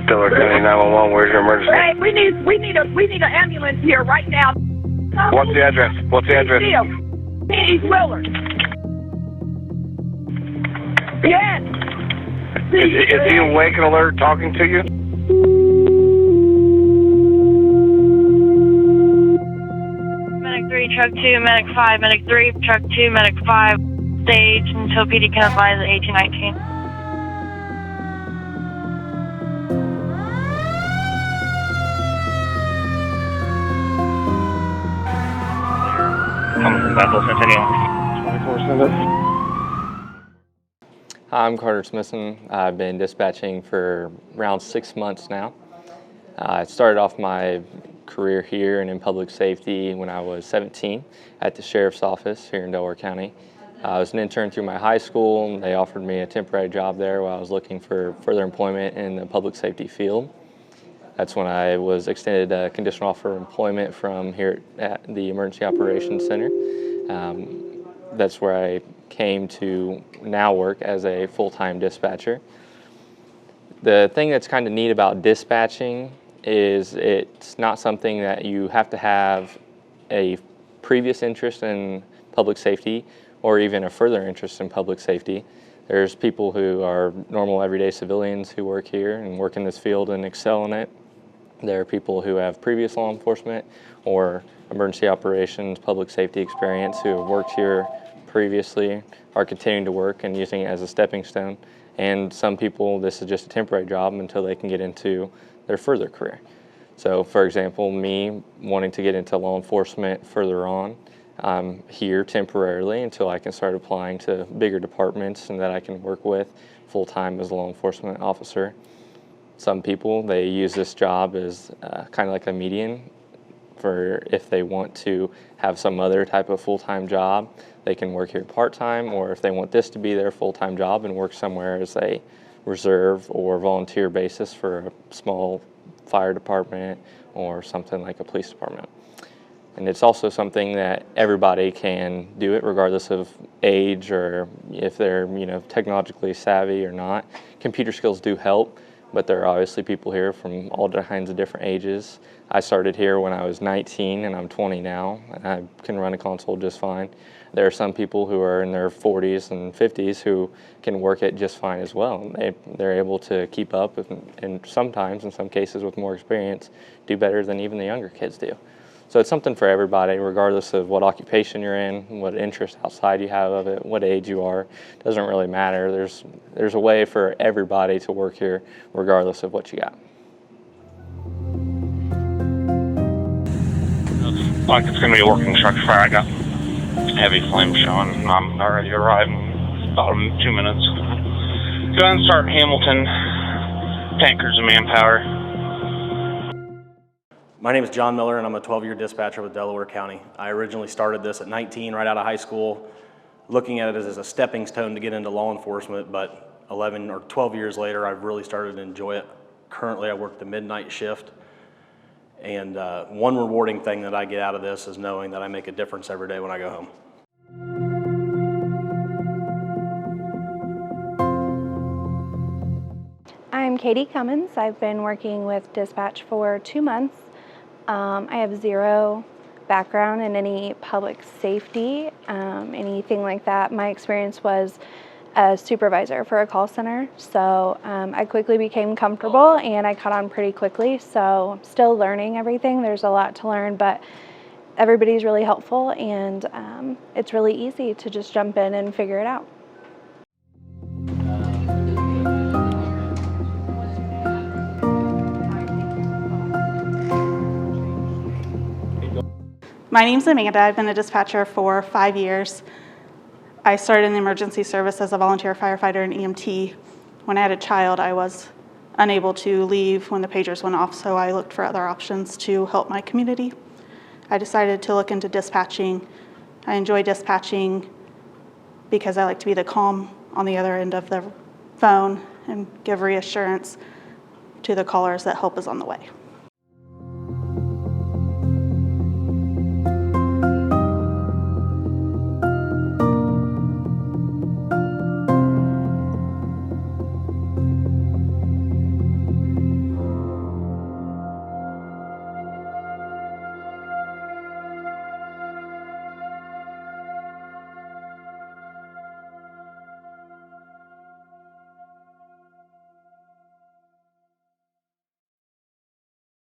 Delaware County 911, where's your emergency? Hey, we need an ambulance here right now. What's the address? What's the address? East Willard. Yes. Is he awake and alert talking to you? Medic 3, truck 2, medic 5, medic 3, truck 2, medic 5, stage until PD can advise at 1819. Cummins from Bethel, Centennial. 24/7. Hi, I'm Smithson. I've been dispatching for around 6 months now. I started off my career here and in public safety when I was 17 at the Sheriff's Office here in Delaware County. I was an intern through my high school, and they offered me a temporary job there while I was looking for further employment in the public safety field. That's when I was extended a conditional offer of employment from here at the Emergency Operations Center. That's where I came to now work as a full-time dispatcher. The thing that's kind of neat about dispatching is it's not something that you have to have a previous interest in public safety or even a further interest in public safety. There's people who are normal everyday civilians who work here and work in this field and excel in it. There are people who have previous law enforcement or emergency operations, public safety experience who have worked here previously, are continuing to work and using it as a stepping stone. And some people, this is just a temporary job until they can get into their further career. So for example, me wanting to get into law enforcement further on, I'm here temporarily until I can start applying to bigger departments and that I can work with full-time as a law enforcement officer. Some people, they use this job as kind of like a median for if they want to have some other type of full-time job, they can work here part-time, or if they want this to be their full-time job and work somewhere as a reserve or volunteer basis for a small fire department or something like a police department. And it's also something that everybody can do it regardless of age or if they're technologically savvy or not. Computer skills do help, but there are obviously people here from all kinds of different ages. I started here when I was 19 and I'm 20 now, and I can run a console just fine. There are some people who are in their 40s and 50s who can work it just fine as well. They're able to keep up and sometimes, in some cases with more experience, do better than even the younger kids do. So it's something for everybody, regardless of what occupation you're in, what interest outside you have of it, what age you are. It doesn't really matter. There's a way for everybody to work here, regardless of what you got. Looks like it's going to be a working structure fire. I got heavy flames showing. I'm already arriving in about 2 minutes. Go ahead and start Hamilton, tankers and manpower. My name is John Miller, and I'm a 12-year dispatcher with Delaware County. I originally started this at 19, right out of high school, looking at it as a stepping stone to get into law enforcement, but 11 or 12 years later, I've really started to enjoy it. Currently, I work the midnight shift, and one rewarding thing that I get out of this is knowing that I make a difference every day when I go home. I'm Katie Cummins. I've been working with dispatch for 2 months. I have zero background in any public safety, anything like that. My experience was a supervisor for a call center, so I quickly became comfortable and I caught on pretty quickly, so I'm still learning everything. There's a lot to learn, but everybody's really helpful, and it's really easy to just jump in and figure it out. My name's Amanda. I've been a dispatcher for 5 years. I started in the emergency service as a volunteer firefighter and EMT. When I had a child, I was unable to leave when the pagers went off, so I looked for other options to help my community. I decided to look into dispatching. I enjoy dispatching because I like to be the calm on the other end of the phone and give reassurance to the callers that help is on the way.